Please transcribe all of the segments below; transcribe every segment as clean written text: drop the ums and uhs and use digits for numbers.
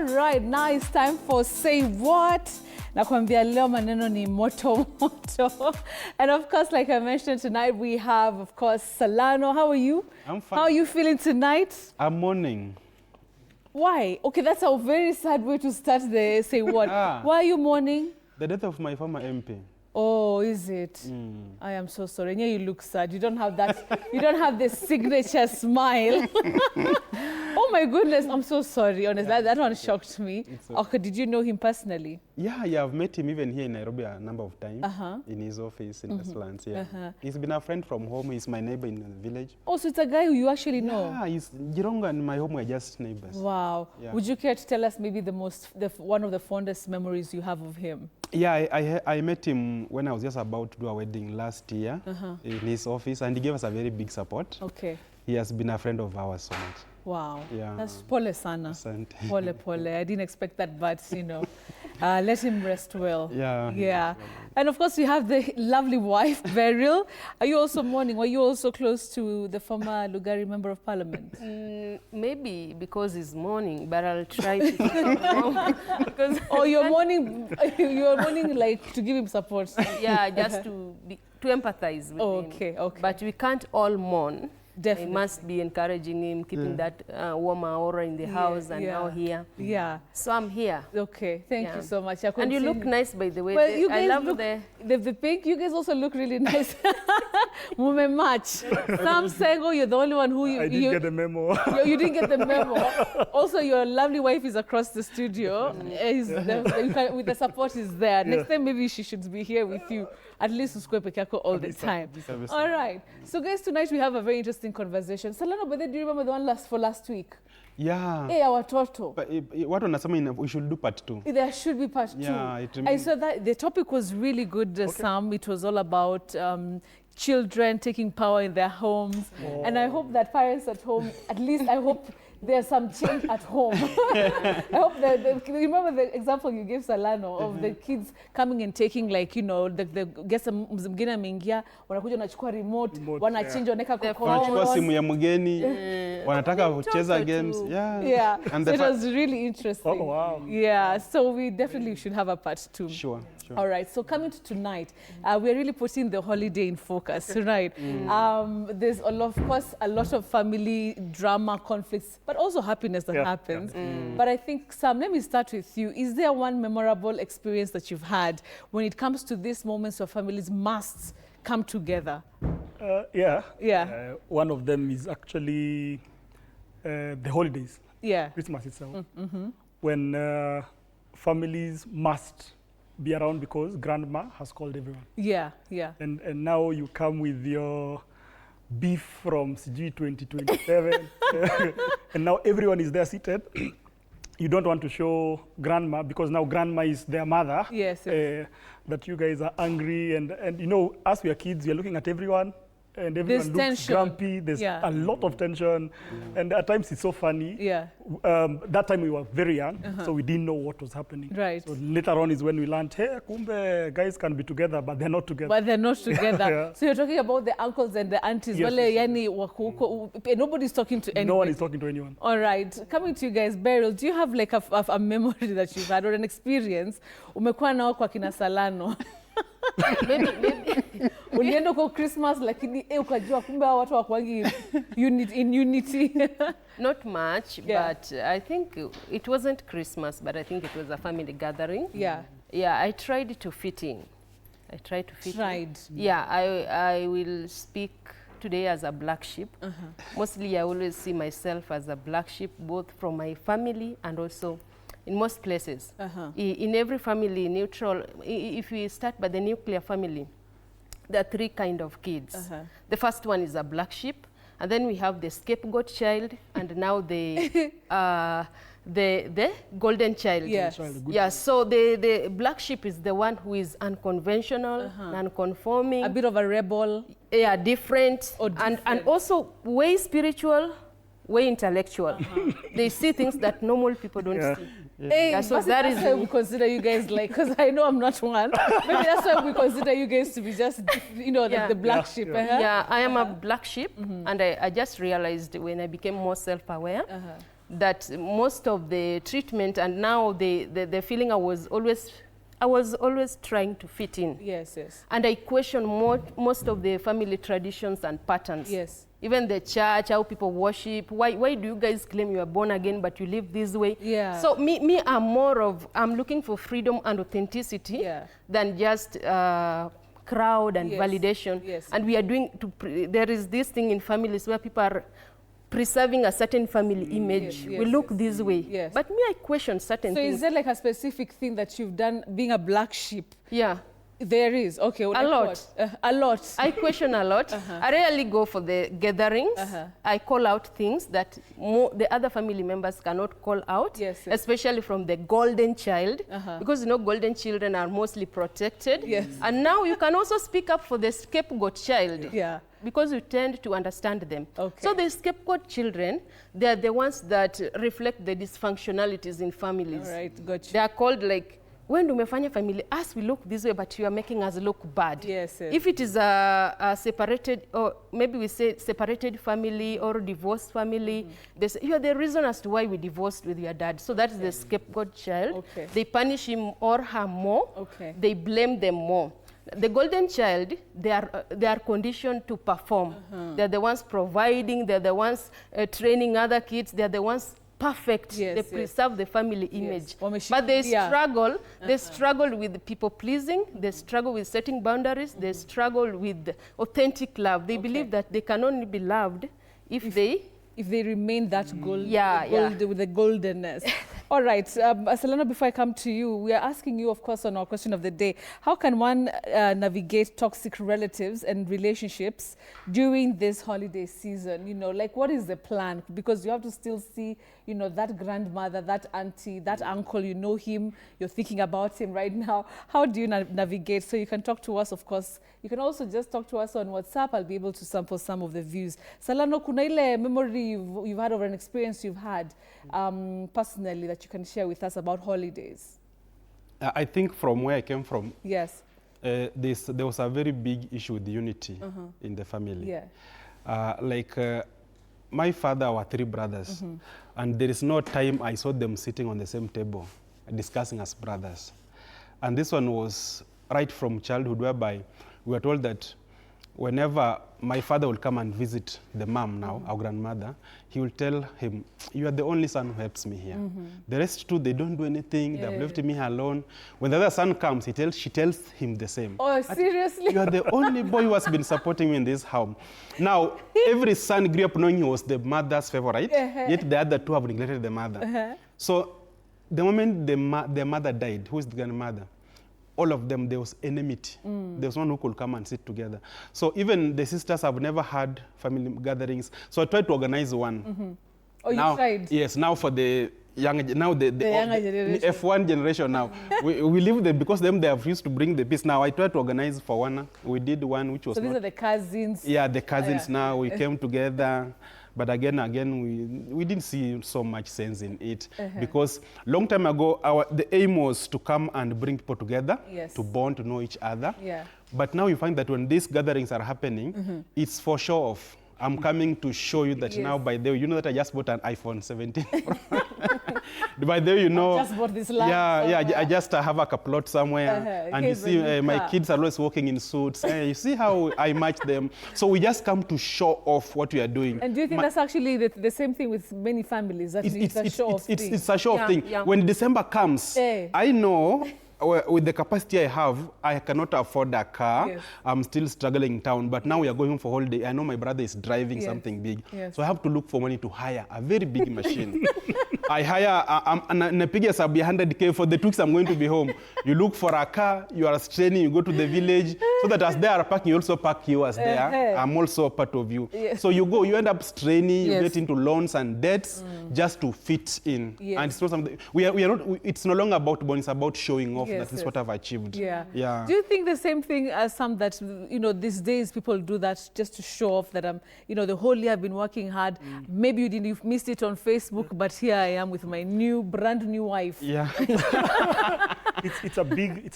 All right, now it's time for Say What. Nakwambia leo maneno ni moto moto. And of course, like I mentioned tonight, we have, of course, Salano. How are you? I'm fine. How are you feeling tonight? I'm mourning. Why? Okay, that's a very sad way to start the Say What. Why are you mourning? The death of my former MP. Oh, is it? I am so sorry. Yeah, you look sad. You don't have that. You don't have the signature smile. Oh my goodness, I'm so sorry. Honestly, that one shocked me. Okay, did you know him personally? Yeah, I've met him even here in Nairobi a number of times. In his office in Westlands. Yeah, he's been a friend from home. He's my neighbor in the village. Oh, so it's a guy who you actually know. Yeah, he's Jirongo and my home were just neighbors. Wow. Yeah. Would you care to tell us maybe one of the fondest memories you have of him? Yeah, I met him when I was just about to do a wedding last year in his office, and he gave us a very big support. Okay. He has been a friend of ours so much. Wow. Yeah. That's pole sana. Pole pole. I didn't expect that, but you know, let him rest well. Yeah. Yeah. And of course, you have the lovely wife, Beryl. Are you also mourning? Were you also close to the former Lugari Member of Parliament? Maybe because he's mourning, but I'll try to. Because oh, you're mourning. You're mourning like to give him support. Yeah, just to empathize with him. Okay. Okay. But we can't all mourn. Definitely. I must be encouraging him, keeping that warm aura in the house and now here. Yeah. So I'm here. Okay. Thank you so much. And you look nice, by the way. Well, you guys I love look, the pink. You guys also look really nice. Mume match. Sam Sego, you're the only one who I didn't get the memo. You didn't get the memo. Also, your lovely wife is across the studio. With the support is there. Next time, maybe she should be here with you. At least all the time. All right. So guys, tonight we have a very interesting conversation. Salano, but do you remember the one last week? Yeah. Hey, our Toto. But what on something we should do part 2. There should be part 2. Yeah, I saw that the topic was really good, Sam. It was all about children taking power in their homes. Oh. And I hope that parents at home, at least I hope there's some change at home. I hope that, remember the example you gave, Salano, of the kids coming and taking, like, you know, the guess mzimgine mingia, wanakuja wanachukua remote, wanachange, waneka kwa wanachukua simu ya mgeni, wanataka kucheza games. Yeah. And so it was really interesting. Oh, wow. Yeah, so we definitely should have a part 2. Sure. All right, so coming to tonight, we're really putting the holiday in focus, right? There's, of course, a lot of family drama, conflicts, but also happiness that happens. But I think, Sam, let me start with you. Is there one memorable experience that you've had when it comes to these moments where families must come together? Yeah. One of them is actually the holidays. Yeah. Christmas itself. When families must be around because grandma has called everyone. Yeah. And now you come with your beef from CG 2027. And now everyone is there seated. You don't want to show grandma because now grandma is their mother. Yes. That you guys are angry and you know, as we are kids, we are looking at everyone. And everyone looks grumpy. There's a lot of tension. And at times it's so funny. Yeah. That time we were very young, so we didn't know what was happening. Right. So later on is when we learned, hey, kumbe, guys can be together, but they're not together. But they're not together. So you're talking about the uncles and the aunties. Yes, nobody's talking to anyone. No one is talking to anyone. All right. Coming to you guys, Beryl, do you have like a memory that you've had or an experience? Umekuwa nao kwa kina Salano. Maybe. Ulienda kwa Christmas lakini ukajua kumbe watu wakwangi in unity. Not much, but I think it wasn't Christmas, but I think it was a family gathering. Yeah, I tried to fit in. Yeah, I will speak today as a black sheep. Mostly I always see myself as a black sheep, both from my family and also in most places. In every family, neutral, if we start by the nuclear family, there are 3 kinds of kids. The first one is a black sheep, and then we have the scapegoat child, and now the golden child. Yes. Yeah, so the black sheep is the one who is unconventional, non-conforming. A bit of a rebel. Yeah, different. And also way spiritual, way intellectual. They see things that normal people don't see. Hey, so that is why we consider you guys like, because I know I'm not one. Maybe that's why we consider you guys to be just, you know, like the black sheep. Yeah, I am a black sheep, and I just realized when I became more self-aware that most of the treatment and now the feeling I was always trying to fit in. Yes, yes. And I question most of the family traditions and patterns. Yes. Even the church, how people worship. Why do you guys claim you are born again, but you live this way? Yeah. So I'm looking for freedom and authenticity than just crowd and validation. Yes. And we are there is this thing in families where people are preserving a certain family image. We look this way. Yes. But me, I question certain things. So is there like a specific thing that you've done being a black sheep? Yeah. There is. Okay. A lot. A lot. I question a lot. I rarely go for the gatherings. I call out things that the other family members cannot call out, especially from the golden child, because golden children are mostly protected. Yes. And now you can also speak up for the scapegoat child. Yeah. Because you tend to understand them. Okay. So the scapegoat children, they are the ones that reflect the dysfunctionalities in families. All right, gotcha. They are called like, when umefanya family, us we look this way, but you are making us look bad. Yes, yes. If it is a separated, or maybe we say separated family or divorced family, they say, you are the reason as to why we divorced with your dad. So that's the scapegoat child. Okay. They punish him or her more. Okay. They blame them more. The golden child, they are conditioned to perform. They're the ones providing, they're the ones training other kids, they're the ones perfect. Yes, they preserve the family image. Yes. But they struggle. They struggle with people pleasing. They struggle with setting boundaries. They struggle with authentic love. They believe that they can only be loved if they remain that gold, with the goldenness. All right, Selena, before I come to you, we are asking you, of course, on our question of the day, how can one navigate toxic relatives and relationships during this holiday season? Like what is the plan? Because you have to still see, that grandmother, that auntie, that uncle, him, you're thinking about him right now. How do you navigate? So you can talk to us, of course. You can also just talk to us on WhatsApp. I'll be able to sample some of the views. Salano, kuna ile memory you've had or an experience you've had personally that you can share with us about holidays? I think from where I came from, yes, there was a very big issue with unity in the family. Yeah. My father were 3 brothers, and there is no time I saw them sitting on the same table discussing as brothers. And this one was right from childhood, whereby we were told that whenever my father will come and visit the mom now, our grandmother, he will tell him, you are the only son who helps me here. The rest too, they don't do anything, they have left me alone. When the other son comes, she tells him the same. Oh, seriously? You are the only boy who has been supporting me in this home. Now, every son grew up knowing he was the mother's favorite, yet the other 2 have neglected the mother. So the moment the mother died, who is the grandmother? All of them, there was enmity. There was one who could come and sit together. So even the sisters have never had family gatherings. So I tried to organize one. Oh, now, you tried? Yes, now for the younger, now the younger generation. F1 generation now. we live there because they have used to bring the peace. Now I tried to organize for one. We did one which was So these are the cousins? Yeah, the cousins now. We came together. But again, we didn't see so much sense in it because long time ago, the aim was to come and bring people together, to bond, to know each other. Yeah. But now you find that when these gatherings are happening, it's for show off. I'm coming to show you that now, by the way, you know that I just bought an iPhone 17. By the way, I just bought this last. I just have a plot somewhere. And you see, my kids are always walking in suits. You see how I match them. So we just come to show off what we are doing. And do you think that's actually the same thing with many families? That it's a show-off thing? It's a show-off thing. Yeah. When December comes, I know with the capacity I have, I cannot afford a car. Yes. I'm still struggling in town, but now we are going for holiday. I know my brother is driving something big. Yes. So I have to look for money to hire a very big machine. I hire, and I pay 100K for the 2 weeks I'm going to be home. You look for a car, you are straining, you go to the village, so that as they are parking, you also park yours there. I'm also part of you. Yes. So you go, you end up straining, you get into loans and debts just to fit in. Yes. And it's not something, it's no longer about money, it's about showing off. That is what I've achieved. Yeah. Yeah. Do you think the same thing as some that, these days people do that just to show off that the whole year I've been working hard. Maybe you missed it on Facebook, but here I am with my brand new wife. Yeah. It's a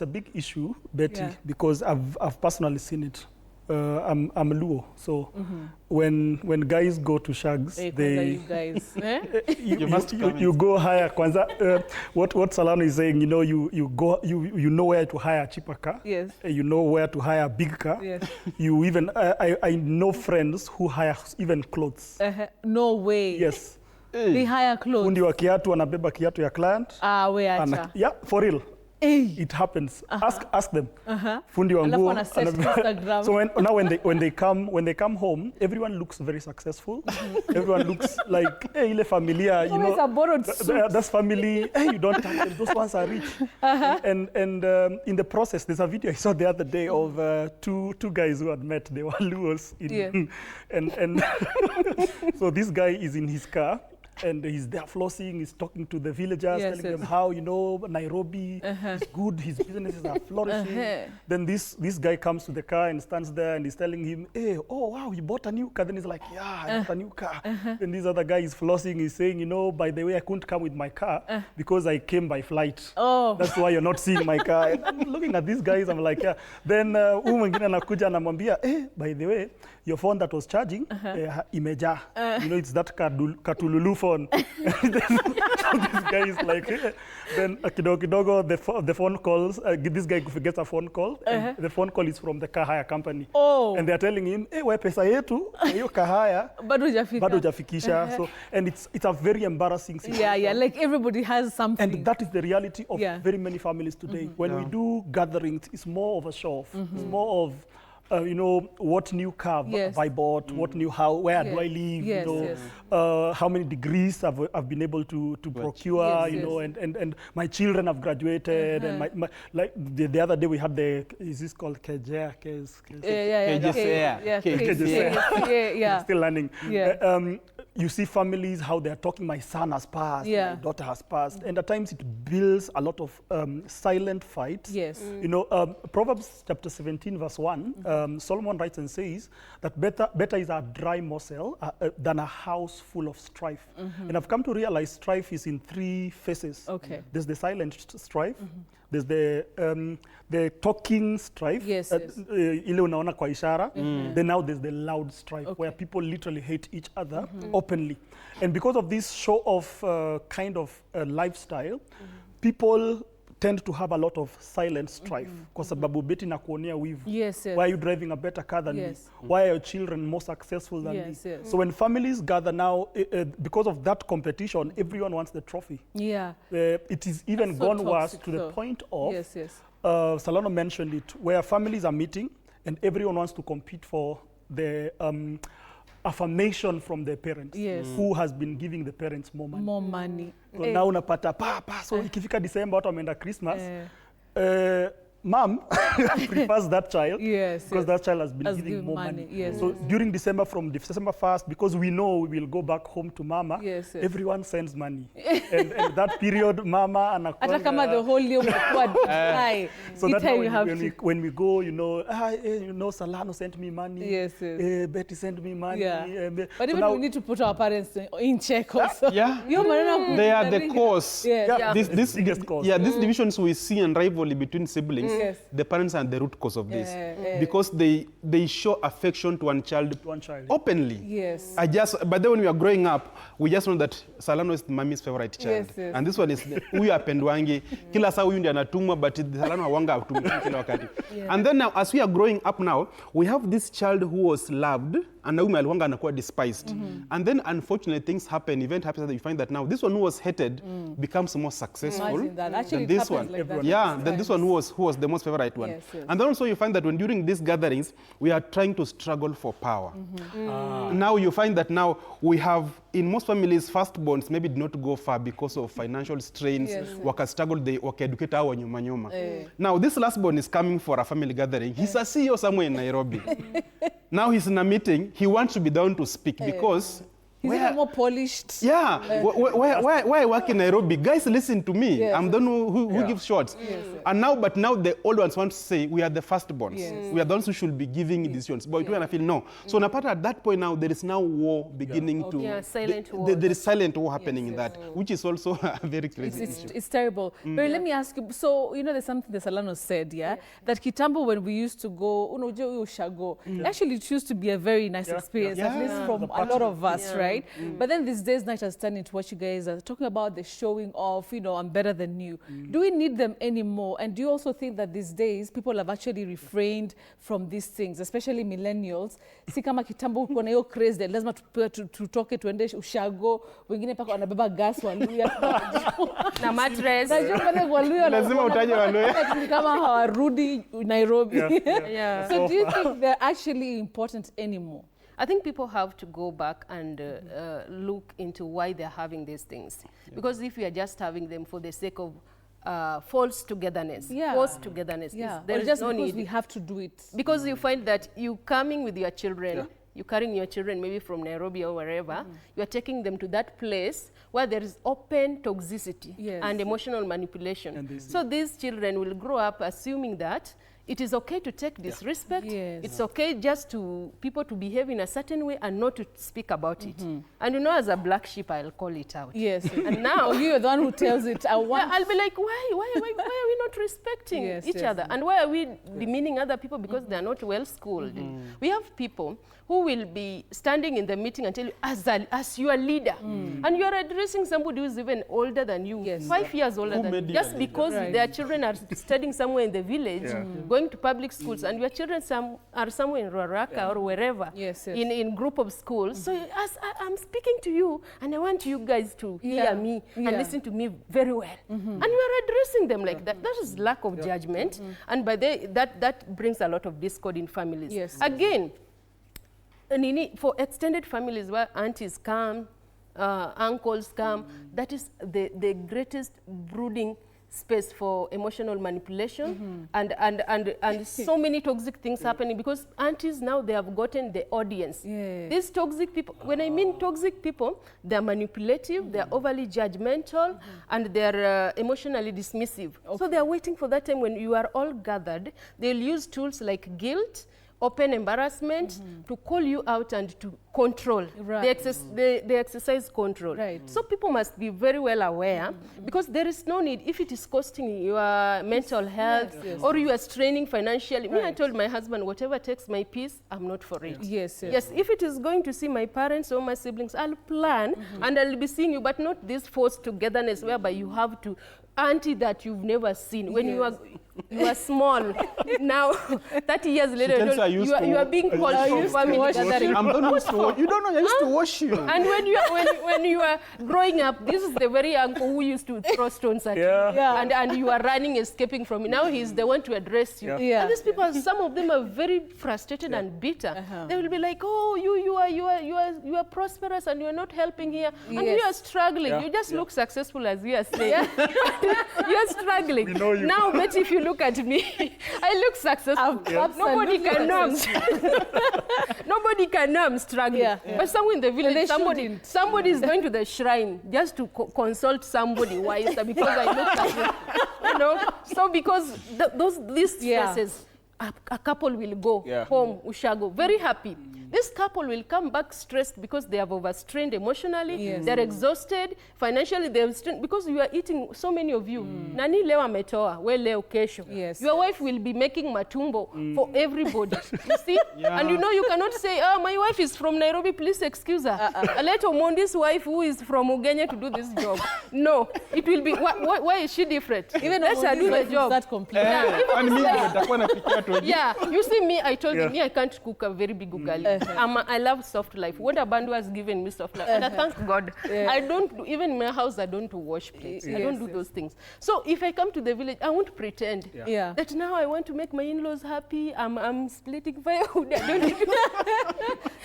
big issue, Betty, because I've personally seen it. I'm Luo, so when guys go to shags, you guys. you go hire. Kwanza, what Salano is saying, you know, you know where to hire a cheaper car. Yes. You know where to hire a big car. Yes. You even I know friends who hire even clothes. No way. Yes. They hire clothes. Fundi wa kiatu anabeba kiatu ya client. Where? Yeah, for real. It happens. Ask them. Fundi wa nguo. So when they come home, everyone looks very successful. Everyone looks like, hey, ile familia, you know. A borrowed suit. That's family. Hey, you don't have them. Those ones are rich. And in the process, there's a video I saw the other day of two guys who had met. They were Luos. And so this guy is in his car. And he's there flossing, he's talking to the villagers, telling them how, you know, Nairobi is good, his businesses are flourishing. Then this guy comes to the car and stands there and he's telling him, hey, oh, wow, you bought a new car. Then he's like, yeah, I bought a new car. Then this other guy is flossing, he's saying, you know, by the way, I couldn't come with my car because I came by flight. That's why you're not seeing my car. And I'm looking at these guys, I'm like, yeah. Then mwingine anakuja anamwambia, hey, by the way, your phone that was charging, imeja. You know, it's that Katululu phone. So this guy is like, then kidogo, the phone calls, this guy gets a phone call, and the phone call is from the car hire company. And they're telling him, hey, we pesa yetu, hiyo car hire, bado hujafikisha. So, and it's a very embarrassing situation. Yeah, like everybody has something. And that is the reality of very many families today. When we do gatherings, it's more of a show off. It's more of, you know, what new car I bought, what new house, where do I live, you know, how many degrees I've been able to procure, you know, and my children have graduated, and my like the other day we had is this called KJA? Still learning. You see families, how they're talking, my son has passed, my daughter has passed, and at times it builds a lot of silent fights. You know, Proverbs chapter 17 verse 1, Solomon writes and says that better is a dry morsel than a house full of strife. And I've come to realize strife is in three phases. There's the silent strife, there's the talking strife, ile unaona kwa ishara. Then now there's the loud strife, where people literally hate each other openly. And because of this show of kind of lifestyle, people tend to have a lot of silent strife. Kwa sababu beti na kuonea wivu. Why are you driving a better car than me? Why are your children more successful than me? So when families gather now, because of that competition, everyone wants the trophy. It is even gone worse to the point of, Salano mentioned it, where families are meeting and everyone wants to compete for the affirmation from their parents. Who has been giving the parents more money. So now unapata so ikifika December watu wameenda Christmas. Mom prefers that child because that child has been giving more money. So during December, from December 1st, because we know we will go back home to Mama, everyone sends money. and that period, Mama anakuanga. Kama the whole year so that when we go, you know, Salano sent me money. Betty sent me money. But even we need to put our parents in check also. They are the cause. This divisions we see and rivalry between siblings. The parents are the root cause of this because they show affection to one child openly. But then when we are growing up, we just know that Salano is mommy's favorite child, and this one is huyu apendwangi kila saa huyu ndiye anatumwa, but Salano hawanga atumwa kila wakati. And then now, as we are growing up now, we have this child who was loved and huyu aliwanga anakuwa despised. And then unfortunately things happen, event happens that you find that now this one who was hated becomes more successful than this one. Then this one who was the most favorite one. And then also you find that when during these gatherings, we are trying to struggle for power. Now you find that now we have, in most families, firstborns maybe did not go far because of financial strains, waka struggle, they waka educate our nyuma. Now this lastborn is coming for a family gathering. He's a CEO somewhere in Nairobi. Now he's in a meeting, he wants to be down to speak because He's even more polished. Yeah. Why I work in Nairobi? Guys, listen to me. Yes. I'm the one who gives shots. Yes. And now the old ones want to say, we are the firstborns. Yes. We are the ones who should be giving decisions. But I feel no. So Napata, at that point now, there is now war beginning to... Yeah, silent war. There is silent war happening in that, which is also a very crazy issue. It's terrible. But let me ask you, so, there's something that Salano said, that Kitambo, when we used to go, actually it used to be a very nice experience, at least from a lot of us, right? But then these days, night has turned into what you guys are talking about, the showing off, I'm better than you. Do we need them anymore? And do you also think that these days, people have actually refrained from these things, especially millennials? Si kama kitambo kuna hiyo craze that lazima tutoke tuende ushago, wengine paka wanabeba gas waluya. Na mattress. Lazima utaje waluya. Kama hawarudi Nairobi. So do you think they're actually important anymore? I think people have to go back and look into why they're having these things. Because if we are just having them for the sake of false togetherness, there is no need. We have to do it. Because you find that you coming with your children, you're carrying your children maybe from Nairobi or wherever, you are taking them to that place where there is open toxicity and emotional manipulation. So these children will grow up assuming that it is okay to take disrespect. It's okay just to people to behave in a certain way and not to speak about it. And as a black sheep, I'll call it out. And now you're the one who tells it. I'll be like, why are we not respecting each other? And why are we demeaning other people because they're not well schooled? We have people who will be standing in the meeting and tell you, as your leader, and you are addressing somebody who is even older than you, 5 years older than you, just because their children are studying somewhere in the village, going to public schools, and your children are somewhere in Ruaraka or wherever, in group of schools. So I'm speaking to you, and I want you guys to hear me and listen to me very well. And you are addressing them like that. That is lack of judgment, and by that brings a lot of discord in families. Again, for extended families where aunties come, uncles come, that is the greatest brooding space for emotional manipulation and so many toxic things happening because aunties now they have gotten the audience. These toxic people, when I mean toxic people, they're manipulative, they're overly judgmental, and they're emotionally dismissive. So they're waiting for that time when you are all gathered. They'll use tools like guilt, open embarrassment to call you out and to control. They exercise control. So people must be very well aware because there is no need if it is costing your mental health or you are straining financially. Me, I told my husband, whatever takes my peace, I'm not for it. Yes, if it is going to see my parents or my siblings, I'll plan and I'll be seeing you, but not this forced togetherness whereby you have to auntie that you've never seen when you are small. Now 30 years later you are being called from family gathering. You don't know, I used to wash you. And when you are growing up, this is the very uncle who used to throw stones at you. And you are running, escaping from him. Now he's the one to address you. And these people, some of them are very frustrated and bitter. They will be like, oh, you are prosperous and you are not helping here. And you are struggling. You just look successful as you are saying. You are struggling. Now, but if you look at me, I look successful. Nobody can know I'm struggling. But somewhere in the village, somebody is going to the shrine just to consult somebody wiser because I look successful. So because these stresses, a couple will go home, ushago, very happy. This couple will come back stressed because they have overstrained emotionally, they're exhausted, financially they're strained because you are eating, so many of you. Nani leo ametoa, we leo kesho. Your wife will be making matumbo for everybody. You see? And you cannot say, oh, my wife is from Nairobi, please excuse her. Let Omondi's wife who is from Ugenya to do this job. No, it will be, why is she different? Even let her do the job. That complete. You see me, I told you, I can't cook a very big ugali. I love soft life. What Abandu has given me soft life. And I thank God. I don't, even in my house, I don't wash plates. I don't do those things. So if I come to the village, I won't pretend that now I want to make my in-laws happy. I'm splitting firewood. I don't do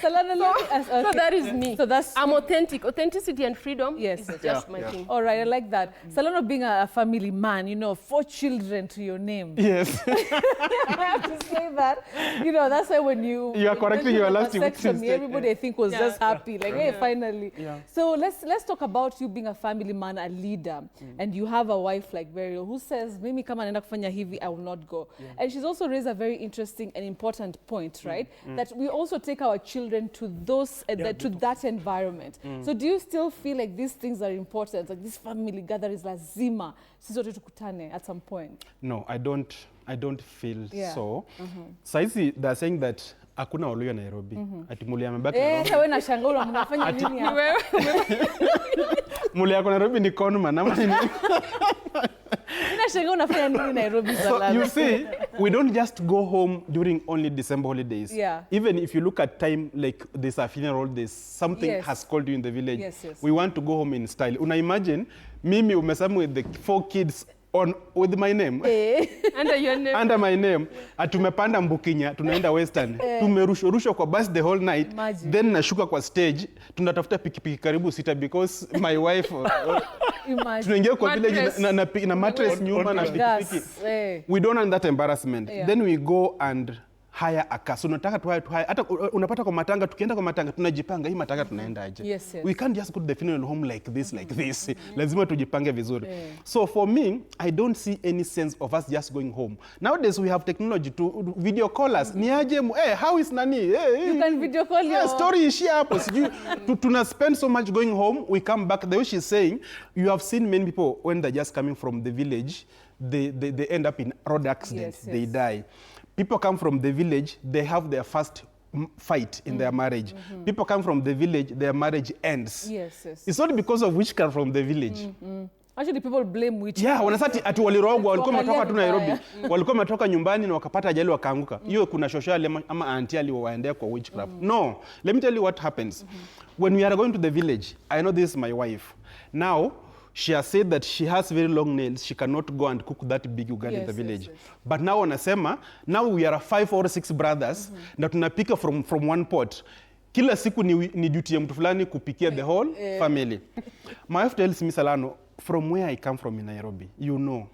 so that is me. So I'm authentic. Authenticity and freedom is just my thing. All right, I like that. Salano being a family man, 4 children to your name. Yes. I have to say that. That's why when you... You are correcting your last vasectomy, everybody I think was just happy, like, hey, finally. So let's talk about you being a family man, a leader, and you have a wife like Beryl who says, "Mimi kama naenda kufanya hivi, I will not go." And she's also raised a very interesting and important point, right? That we also take our children to those to that environment. So do you still feel like these things are important, like this family gatherings lazima sisi sote tukutane at some point? No, I don't feel so. Saizi they're saying that hakuna Oluya Nairobi. Ati Mulia amebaki Nairobi. Wewe na shangaa mnafanya nini hapa? Mulia kwa Nairobi ni conman ama nini? So you see, we don't just go home during only December holidays. Even if you look at time, like there's a funeral, there's something has called you in the village. We want to go home in style. Una imagine, Mimi umesema with the 4 kids with my name. Under your name. Under my name. Tumepanda Mbukinya, tunaenda Western. Tumerusha kwa bus the whole night. Imagine. Then nashuka kwa stage, tunatafuta pikipiki karibu sita because my wife tunaingia kwa village na mattress nyumba na pikipiki. We don't want that embarrassment. Then we go and hire a car. So unataka tu hire hata unapata kwa matanga, tukienda kwa matanga tunajipanga hii matanga tunaenda aje. We can't just put the funeral home like this. Lazima tujipange vizuri. So for me, I don't see any sense of us just going home. Nowadays we have technology to video call us. Ni aje, hey, how is nani? Hey, you can video call your story is here hapo. Tuna spend so much going home, we come back. The way she's saying, you have seen many people when they're just coming from the village, they end up in road accidents, they die. People come from the village, they have their first fight in their marriage. People come from the village, their marriage ends. It's not because of witchcraft from the village. Actually, people blame witchcraft. Wanasati ati walirogwa, walikuwa wametoka tu Nairobi. Walikuwa wametoka nyumbani na wakapata ajali wakaanguka. Hiyo kuna shoshali ama auntie aliwaendea kwa witchcraft. No, let me tell you what happens. When we are going to the village, I know this is my wife. Now, she has said that she has very long nails. She cannot go and cook that big ugali in the village. But now wanasema, now we are 5 or 6 brothers na tunapika from one pot. Kila siku ni duty ya mtu fulani kupikia the whole family. My wife tells me, Salano, from where I come from in Nairobi, you know,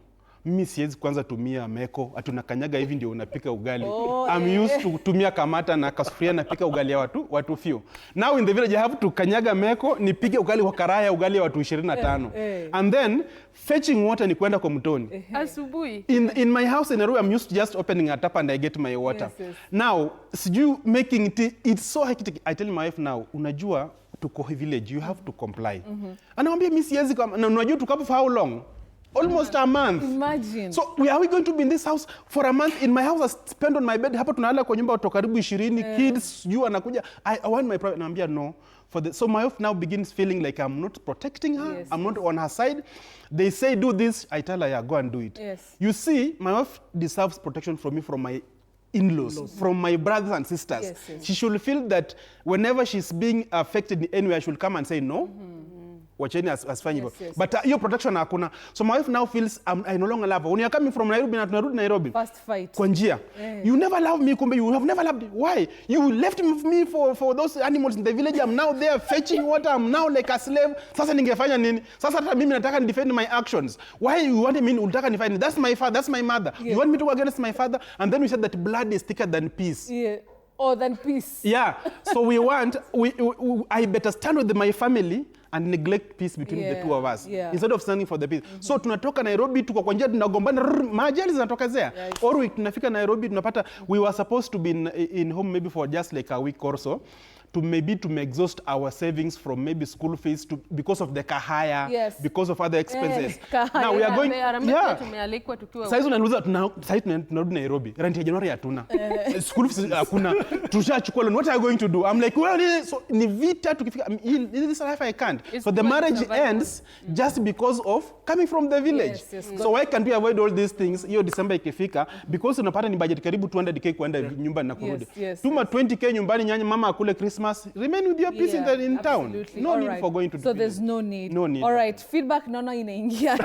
mimi siwezi kwanza tumia meko, atunakanyaga hivi ndio unapika ugali. I'm used to tumia kamata na kasufuria napika ugali ya watu few. Now in the village I have to kanyaga meko, nipike ugali wa karaya, ugali ya watu 25. And then fetching water ni kwenda kwa mtoni. Asubuhi. In my house in Nairobi, I'm used to just opening a tap and I get my water. Now, siju making it's so hectic. I tell my wife now, unajua tuko village, you have to comply. Anamwambia mimi siwezi na unajua tukapo for how long? Almost a month. Imagine. So are we going to be in this house for a month? In my house I spend on my bed. Hapa tunalala kwa nyumba watu karibu 20 kids. You anakuja. I want my private. Naambia no. So my wife now begins feeling like I'm not protecting her. I'm not on her side. They say do this. I tell her, yeah, go and do it. You see, my wife deserves protection from me, from my in-laws, from my brothers and sisters. She should feel that whenever she's being affected in any way, I should come and say no. Wacheni asifanye hivyo. But hiyo protection hakuna. So my wife now feels I no longer love her. When you're coming from Nairobi na tunarudi Nairobi. First fight. Kwa njia. You never love me, kumbe you have never loved me. Why? You left me for those animals in the village. I'm now there fetching water. I'm now like a slave. Sasa ningefanya nini? Sasa hata mimi nataka defend my actions. Why you want me unataka nifanye? That's my father, that's my mother. You want me to go against my father? And then we said that blood is thicker than peace. Or than peace. So I better stand with my family and neglect peace between the two of us instead of standing for the peace. So tunatoka Nairobi tuko kwa njia tunagombana, majali zinatokezea. Or tunafika Nairobi tunapata we were supposed to be in home maybe for just like a week or so. To exhaust our savings from maybe school fees because of the kahaya, because of other expenses. Now we are going Sasa unaniuliza tunarudi Nairobi. Rent ya January hatuna. School fees hakuna. Tushachukua loan. What are you going to do? I'm like, well, so ni vita tukifika this life I can't. So the marriage ends just because of coming from the village. So why can't we avoid all these things? Hiyo December ikifika because unapata ni budget karibu 200k kwenda nyumba na kurudi. Tuma 20k nyumbani nyanya mama akule Christmas. Remain with your peace in town. No need for going to So there's no need. No need. All right, feedback naona inaingia.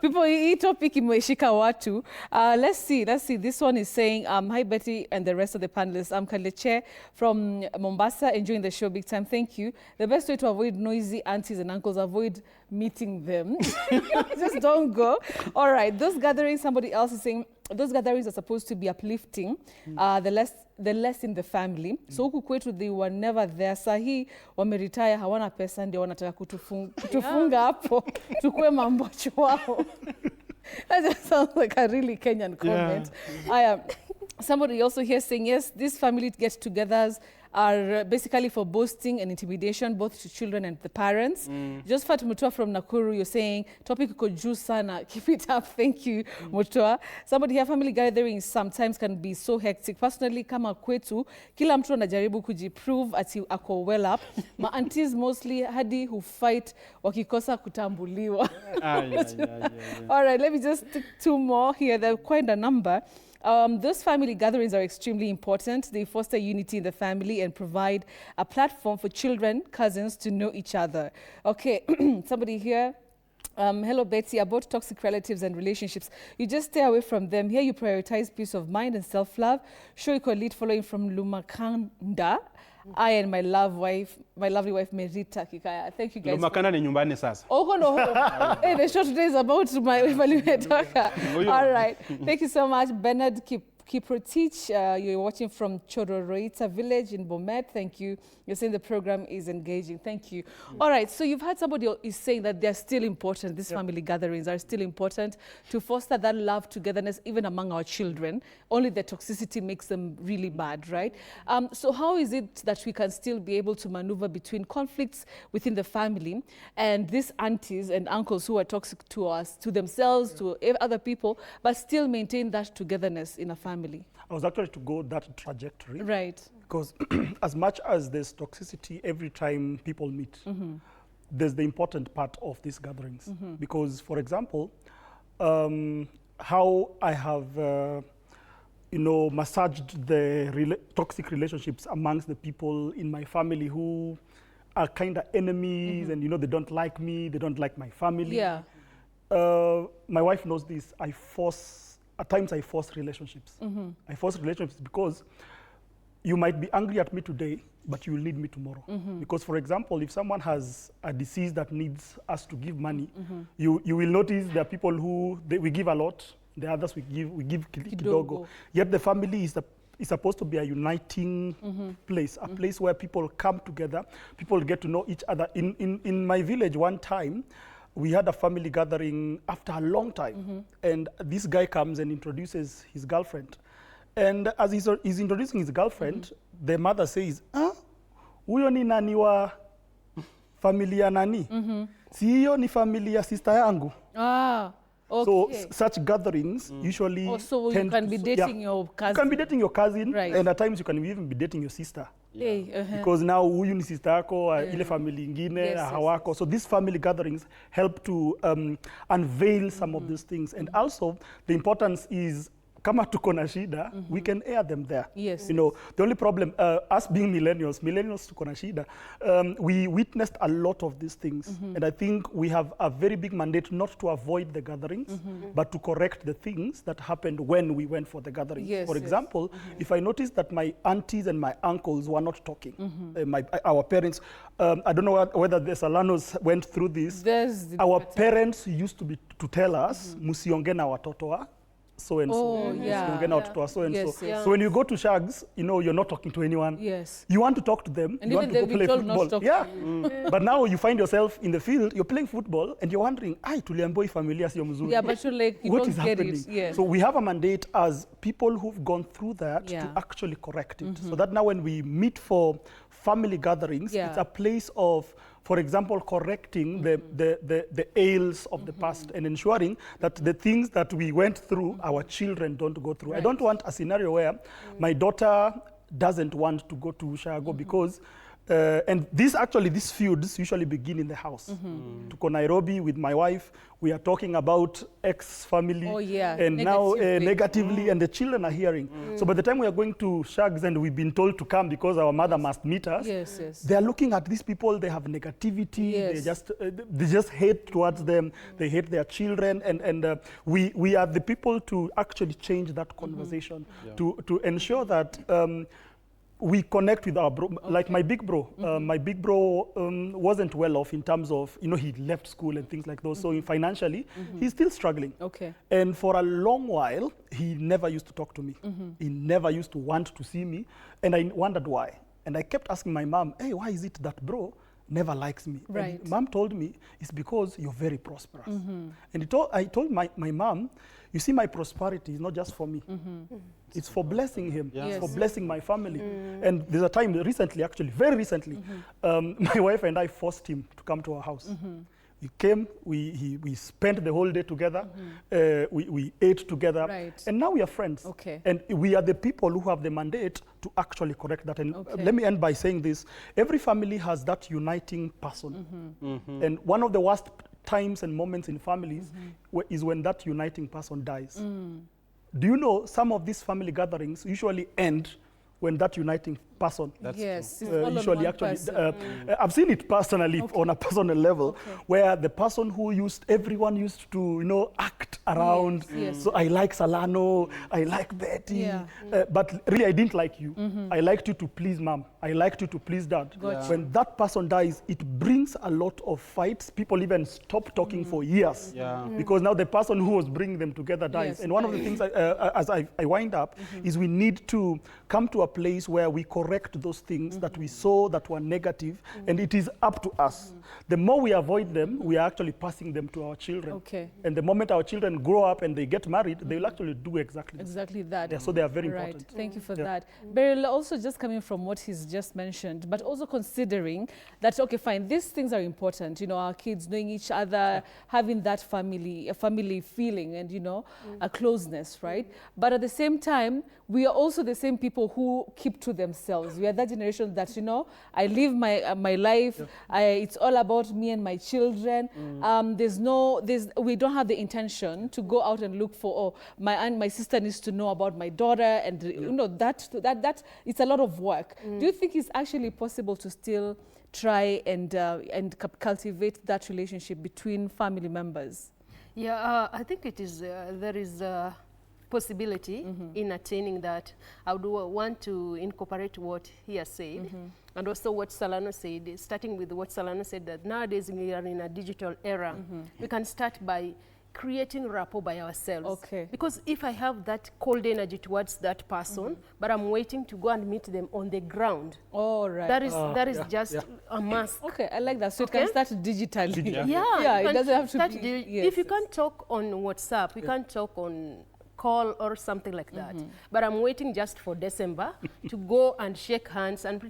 People, hii topic imeshika watu. Let's see. This one is saying, hi Betty and the rest of the panelists. I'm Kaleche from Mombasa, enjoying the show big time. Thank you. The best way to avoid noisy aunties and uncles, avoid meeting them. Just don't go. All right, those gatherings, somebody else is saying, those gatherings are supposed to be uplifting, the less in the family. So huku kwetu they were never there. Sahi wameretire, hawana pesa, ndio wanataka kutufunga hapo tukue mambocho wao. That just sounds like a really Kenyan comment. Somebody also here saying, yes, these family get-togethers are basically for boasting and intimidation, both to children and the parents. Josephat Mutua from Nakuru, you're saying, topic uko juu sana. Keep it up. Thank you, Mutua. Somebody here, family gatherings sometimes can be so hectic. Personally, kama kwetu, kila mtu anajaribu kujiprove ati ako well up. My aunties mostly hadi who fight wakikosa kutambuliwa. All right, let me just take 2 more here. There are quite a number. Those family gatherings are extremely important. They foster unity in the family and provide a platform for children, cousins to know each other. Okay, somebody here. Hello, Betsy. About toxic relatives and relationships, you just stay away from them. Here you prioritize peace of mind and self-love. Show equal lead following from Lumakanda. I and my lovely wife Merita Kikaya. Thank you guys. Lumakanda ni nyumbani sasa. Oh no. Hey, the show today is about my All right. Thank you so much, Bernard Kiprotich. You're watching from Chodoroita village in Bomet. Thank you. You're saying the program is engaging. Thank you. All right. So you've had somebody is saying that they're still important. These family gatherings are still important to foster that love, togetherness, even among our children. Only the toxicity makes them really bad, right? So how is it that we can still be able to maneuver between conflicts within the family and these aunties and uncles who are toxic to us, to themselves, to other people, but still maintain that togetherness in a family? I was actually to go that trajectory. Right. Because as much as there's toxicity every time people meet, there's the important part of these gatherings. Because, for example, how I have massaged the toxic relationships amongst the people in my family who are kind of enemies and, they don't like me, they don't like my family. Yeah. My wife knows this. At times I force relationships. I force relationships because you might be angry at me today, but you will need me tomorrow. Because, for example, if someone has a disease that needs us to give money, you will notice there are people who we give a lot, the others we give kidogo. Yet the family is supposed to be a uniting place, a place where people come together, people get to know each other. In my village one time, we had a family gathering after a long time, and this guy comes and introduces his girlfriend. And as he's introducing his girlfriend, the mother says, huyo ni nani wa familia nani? Si hiyo ni familia sister yangu. Okay. So such gatherings usually so you can be dating your cousin. You can be dating your cousin, right. And at times you can even be dating your sister. Because now huyu ni sister yako, ile family ingine, hawako. So these family gatherings help to unveil some of these things. And also the importance is, kama tuko na shida, we can air them there. Yes. The only problem, us being millennials tuko na shida, we witnessed a lot of these things. And I think we have a very big mandate not to avoid the gatherings, but to correct the things that happened when we went for the gatherings. Yes, for example, if I noticed that my aunties and my uncles were not talking, our parents, I don't know whether the Salanos went through this. Our parents used to tell us, musionge na watoto wa so and so. So and so. So when you go to shags, you're not talking to anyone. Yes. You want to talk to them. And you want to go play football. But now you find yourself in the field, you're playing football, and you're wondering, tuliamboi familia sio mzuri. Yeah, but you're like, you what don't is get happening? It. Yes. So we have a mandate as people who've gone through that to actually correct it. So that now when we meet for family gatherings, it's a place of, for example, correcting the ails of the past and ensuring that the things that we went through, our children don't go through. Right. I don't want a scenario where my daughter doesn't want to go to Ushago because, and these feuds usually begin in the house. To go Nairobi with my wife, we are talking about ex-family, and now negatively, and the children are hearing. So by the time we are going to shags and we've been told to come because our mother must meet us, they are looking at these people, they have negativity, they just hate towards them, they hate their children, and we are the people to actually change that conversation, to ensure that we connect with our bro, like my big bro. My big bro wasn't well off in terms of, you know, he left school and things like those. So financially, he's still struggling. Okay. And for a long while, he never used to talk to me. He never used to want to see me. And I wondered why. And I kept asking my mom, hey, why is it that bro never likes me? Right. And mom told me, it's because you're very prosperous. And I told my mom, you see, my prosperity is not just for me. It's for blessing him. Yeah. It's for blessing my family. And there's a time recently, actually, very recently, my wife and I forced him to come to our house. He came, we spent the whole day together, we ate together, and now we are friends. Okay. And we are the people who have the mandate to actually correct that. And let me end by saying this. Every family has that uniting person. And one of the worst times and moments in families is when that uniting person dies. Do you know some of these family gatherings usually end when that uniting person usually actually I've seen it personally on a personal level where the person who everyone used to, you know, act around. So I like Salano, I like Betty, but really I didn't like you. I liked you to please mom, I liked you to please dad. When that person dies, it brings a lot of fights. People even stop talking for years because now the person who was bringing them together dies. And one of the things as I wind up is we need to come to a place where we correct those things that we saw that were negative, and it is up to us. The more we avoid them, we are actually passing them to our children. And the moment our children grow up and they get married, they will actually do exactly that. Yeah, so they are very important. Thank you for that. Beryl, also just coming from what he's just mentioned, but also considering that, okay, fine, these things are important, you know, our kids knowing each other, having that a family feeling and, you know, a closeness, right? But at the same time, we are also the same people who keep to themselves. We are that generation that, you know, I live my life. It's all about me and my children. We don't have the intention to go out and look for, my sister needs to know about my daughter, and you know that it's a lot of work. Do you think it's actually possible to still try and cultivate that relationship between family members? Yeah, I think it is. There is a possibility in attaining that. I would want to incorporate what he has said, and also what Salano said, starting with what Salano said, that nowadays we are in a digital era. We can start by creating rapport by ourselves. Because if I have that cold energy towards that person, but I'm waiting to go and meet them on the ground, that is just a must. Okay, I like that. So it can start digitally. It doesn't have to be. If you can't talk on WhatsApp, we can't talk on call or something like that. But I'm waiting just for December to go and shake hands and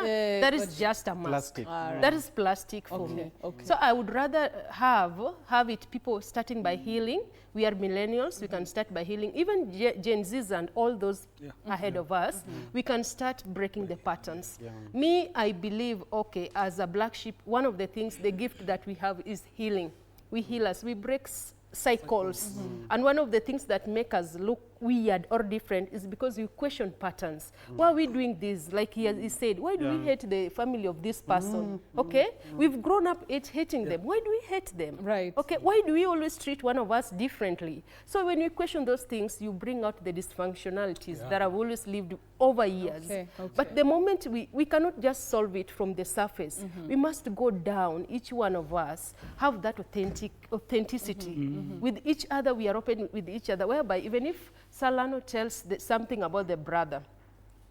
that is just a must. That is plastic for me. So I would rather have it people starting by healing. We are millennials, we can start by healing. Even Gen Zs and all those ahead of us, we can start breaking the patterns. Me, I believe, okay, as a black sheep, one of the things, the gift that we have is healing. We heal us, we break cycles. And one of the things that make us look weird or different is because you question patterns. Why are we doing this? Like he said, why do we hate the family of this person? Okay, we've grown up hating them. Why do we hate them? Right. Okay, why do we always treat one of us differently? So when you question those things, you bring out the dysfunctionalities that have always lived over years. But the moment we cannot just solve it from the surface, we must go down. Each one of us have that authenticity. With each other, we are open with each other, whereby even if Salano tells something about the brother,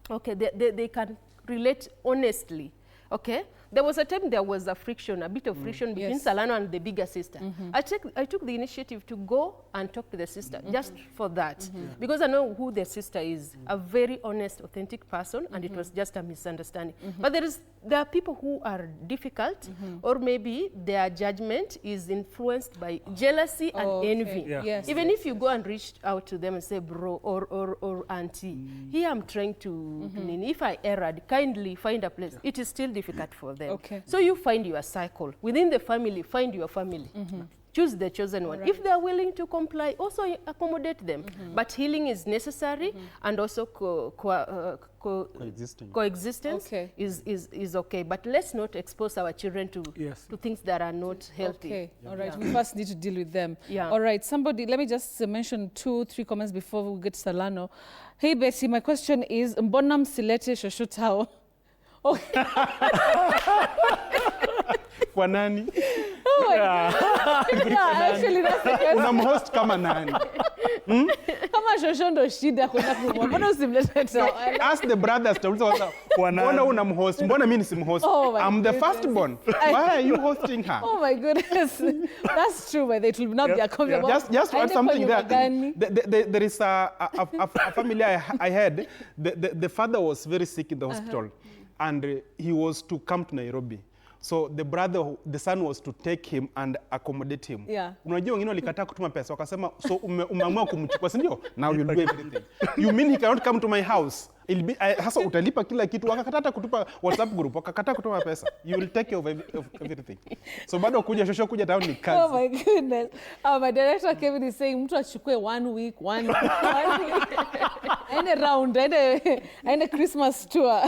okay, they can relate honestly, okay? There was a time there was a friction, a bit of friction between Salano and the bigger sister. I took the initiative to go and talk to the sister just for that, because I know who the sister is, a very honest, authentic person, and it was just a misunderstanding. But there are people who are difficult, or maybe their judgment is influenced by jealousy and envy. Even if you go and reach out to them and say, bro or auntie, here I'm trying to, if I erred, kindly find a place. It is still difficult for them. So you find your cycle. Within the family, find your family. choose the chosen one. If they are willing to comply, also accommodate them. But healing is necessary, and also coexistence is okay. But let's not expose our children to things that are not healthy. Okay, all right. We first need to deal with them. All right, somebody, let me just mention 2-3 comments before we get Salano. Hey, Bessie, my question is, mbona msilete shosho tao? Okay. Kwa nani? Oh my God. Yeah, actually that's the question. Unamhost kama nani? Kama shosho ndo shida kwenda kumwa. Mbona usimlete tao? Ask the brothers to mbona unamhost? Mbona mimi nisimhost? I'm the firstborn. Why are you hosting her? Oh my goodness. That's true, but it will not be a comment. Just to add something there. There is a family I had. The father was very sick in the hospital, and he was to come to Nairobi. So the son was to take him and accommodate him. Unajua wengine walikataa kutuma pesa, wakasema so umeamua kumchukua, si ndio? Now you'll do everything. You mean he cannot come to my house? Hasa utalipa kila kitu. Wakakataa kutupa WhatsApp group, wakakataa kutuma pesa. You will take care of everything. So bado kuja shosho kuja town ni kazi. Oh my goodness. My director Kevin is saying mtu achukue 1 week, 1 ende round, ende Christmas tour.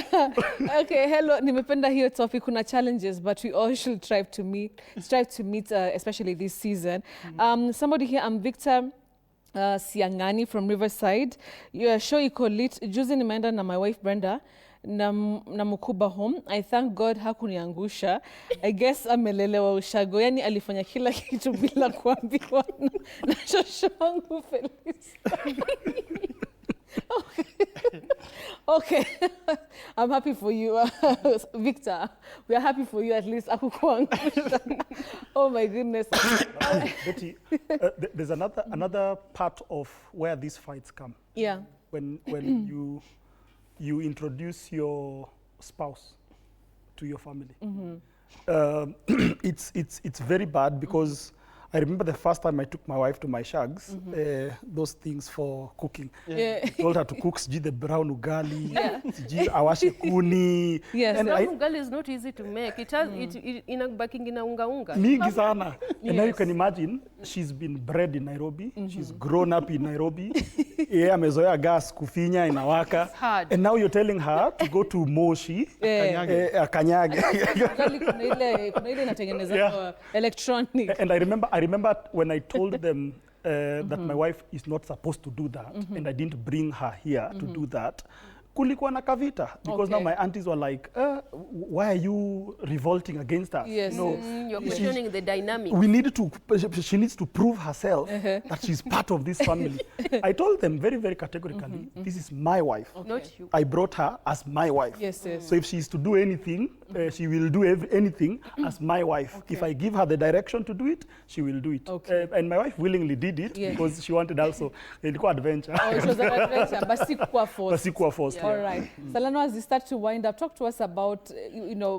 Okay, hello, nimependa hiyo topic. Kuna challenges, but we all should strive to meet, especially this season. Somebody here, I'm Victor Siangani from Riverside. Your show iko lit. Juzi nimeenda na my wife Brenda na Mukuba home. I thank God hakuniangusha. I guess amelelewa ushago. Yani alifanya kila kitu bila kuambiwa na shosho wangu Felix. Okay. I'm happy for you, Victor. We are happy for you at least. Oh my goodness. Betty, there's another part of where these fights come. Yeah. When you introduce your spouse to your family. It's very bad because I remember the first time I took my wife to my shags, those things for cooking. I told her to cook the brown ugali, awashe kuni. Yes, and brown ugali is not easy to make. It has baking in unga. Mingi sana. And now you can imagine, she's been bred in Nairobi. She's grown up in Nairobi. Amezoea gas kufinya inawaka. And now you're telling her to go to Moshi, Kanyage. Kuna ile inatengeneza electronic. And I remember when I told them that my wife is not supposed to do that, and I didn't bring her here to do that. Kulikuwa na kavita because now my aunties were like, why are you revolting against us? Yes. You're questioning the dynamic. She needs to prove herself that she's part of this family. I told them very, very categorically, this is my wife. Not you. I brought her as my wife. Yes. So if she's to do anything, she will do anything as my wife. If I give her the direction to do it, she will do it. And my wife willingly did it because she wanted also ilikuwa adventure. Oh, it was an adventure, but sikuwa forced. All right. Salano, as you start to wind up, talk to us about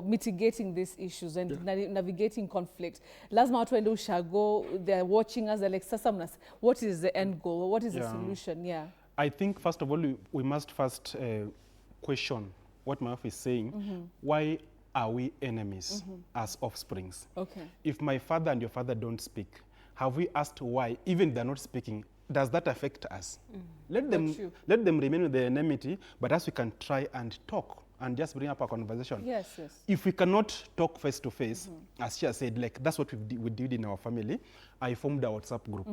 mitigating these issues and navigating conflict. Lazima watu waende ushago, they're watching us, like, sasa what is the end goal? What is the solution? Yeah. I think, first of all, we must first question what my wife is saying. Why are we enemies as offsprings? Okay. If my father and your father don't speak, have we asked why, even they're not speaking? Does that affect us? Let them remain with the enmity, but as we can try and talk and just bring up a conversation. Yes. If we cannot talk face to face, as she has said, like that's what we did in our family. I formed a WhatsApp group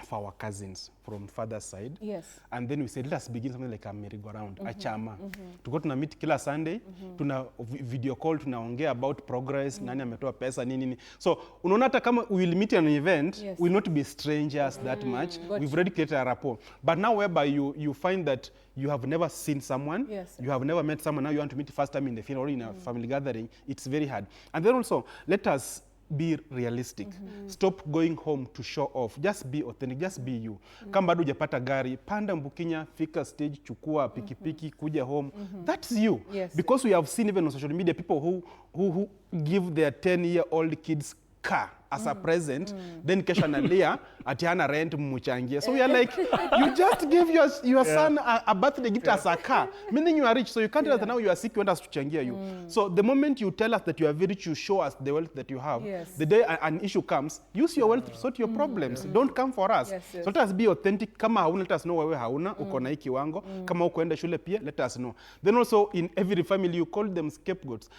for our cousins from father's side. Yes. And then we said, let us begin something like a merry-go-round, a chama. To go to meet kila Sunday, tuna video call, tunaongea about progress, nani ametoa pesa, nini. So, unaona hata kama we will meet an event, we will not be strangers that much. We've already created a rapport. But now whereby you find that you have never seen someone, you have never met someone, now you want to meet first time in the field or in a family gathering, it's very hard. And then also, let us be realistic. Stop going home to show off. Just be authentic. Just be you. Kama bado hujapata gari, panda Mbukinya, fika stage, chukua pikipiki, kuja home. That's you. Yes. Because we have seen even on social media people who give their 10-year-old kids car. as a present, then kesho analia ati hana rent mmuchangie. So we are like, you just give your son a birthday gift as a car, meaning you are rich. So you can't tell us that now you are sick, you want us to changia you. So the moment you tell us that you are very rich, you show us the wealth that you have. The day an issue comes, use your wealth to sort your problems. Don't come for us. So let us be authentic. Kama hauna, let us know wewe hauna, uko na hii kiwango. Kama uko enda shule pia, let us know. Then also in every family you call them scapegoats.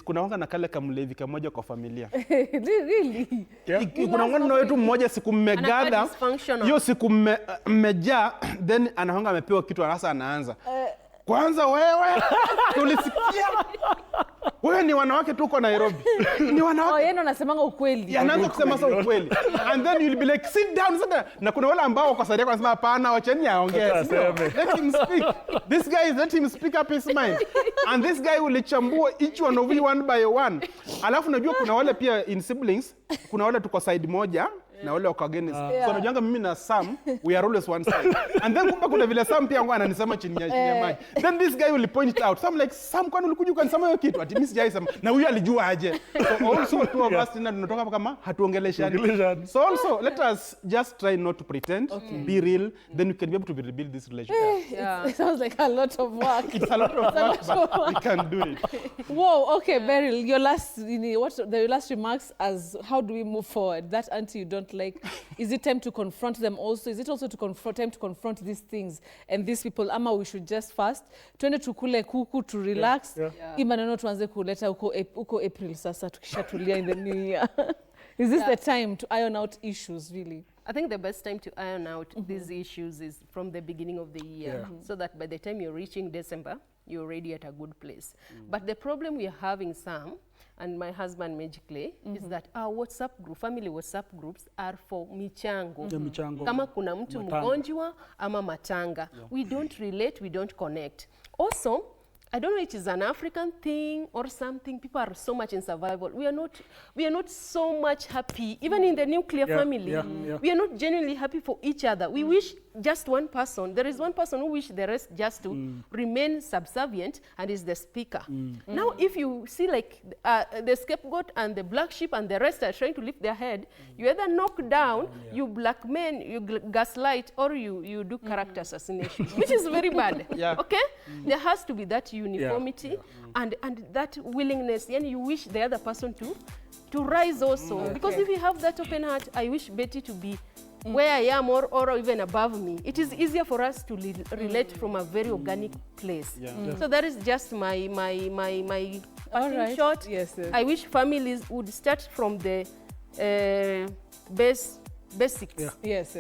Kuna wanga na kale kamlevi kamoja kwa familia. Really? Kuna wanga na wetu mmoja siku mmegada, hiyo siku mmejaa, then anahanga amepewa kitu anasa anaanza. Kwanza wewe tulisikia wewe ni wanawake tu uko Nairobi. Ni wanawake. Yeye ndo anasemanga ukweli. Anaanza kusema sasa ukweli. And then you'll be like sit down. Na kuna wale ambao kwa sadia wanasema hapana, wacheni aongee. Let him speak. This guy is let him speak up his mind. And this guy will chambua each one of you one by one. Alafu najua kuna wale pia in siblings, kuna wale tuko side moja na wale wako against. So najua mimi na Sam we are always one side. And then kumbe kuna vile Sam pia ngwa ananisema chini ya maji. Then this guy will point it out. Sam like Sam kwani ulikuja ukanisema hiyo kitu? Ati mimi sijaisema. Na huyu alijua aje. So also two of us tunatoka kama hatuongeleshani. So also let us just try not to pretend, be real, then we can be able to rebuild this relationship. It sounds like a lot of work. It's a lot of work, but we can do it. Whoa, okay, Beryl, your last remarks as how do we move forward? That auntie you don't like, is it time to confront them also? Is it also time to confront these things and these people? Ama we should just fast, tuende tukule kuku to relax. Imaneno tuanze kuleta uko April sasa tukishatulia in the new year. Is this the time to iron out issues really? I think the best time to iron out these issues is from the beginning of the year, so that by the time you're reaching December, you're already at a good place. But the problem we are having, Sam, and my husband magically, is that our WhatsApp group, family WhatsApp groups are for michango. Kama kuna mtu mgonjwa ama matanga. We don't relate, we don't connect. Also, I don't know if it is an African thing or something. People are so much in survival. We are not so much happy. Even in the nuclear family, we are not genuinely happy for each other. We wish just one person. There is one person who wish the rest just to remain subservient, and is the speaker. Now, if you see like the scapegoat and the black sheep and the rest are trying to lift their head, you either knock down, you blackmail, you gaslight, or you do character assassination, which is very bad. Okay? There has to be that uniformity and that willingness, and you wish the other person to rise also. Because if you have that open heart, I wish Betty to be where I am or even above me. It is easier for us to relate from a very organic place. So that is just my short. I wish families would start from the basics.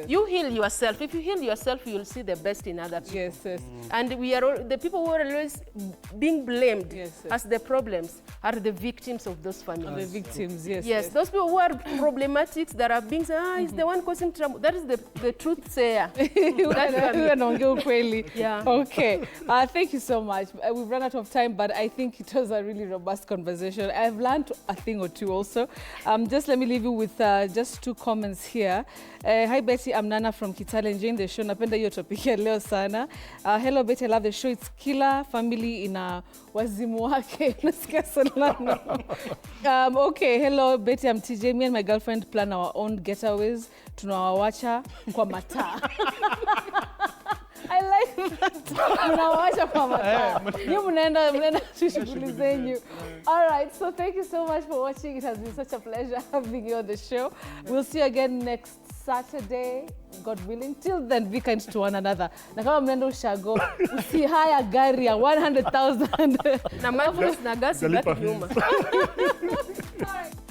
You heal yourself. If you heal yourself, you will see the best in other people. And we are all, the people who are always being blamed as the problems are the victims of those families. The victims, yes. Those people who are problematics that are being said, it's the one causing trouble. That is the truth sayer. Okay. Thank you so much. We've run out of time, but I think it was a really robust conversation. I've learned a thing or two also. Just let me leave you with just two comments here. Hi Betty, I'm Nana from Kitale, enjoying the show. Napenda hiyo topic ya leo sana. Hello Betty, I love the show. It's killer family ina wazimu wake. Nasikia salama. Okay, hello Betty, I'm TJ. Me and my girlfriend plan our own getaways. Tunawawacha kwa mataa. I like that. Tunawawacha kwa mataa. You mnaenda shughuli zenyu. All right, so thank you so much for watching. It has been such a pleasure having you on the show. We'll see you again next Saturday, God willing. Till then, be kind to one another. Na kama mnaenda ushago, usihaya gari ya 100,000. Na mafuta na gasi baki nyuma. All right.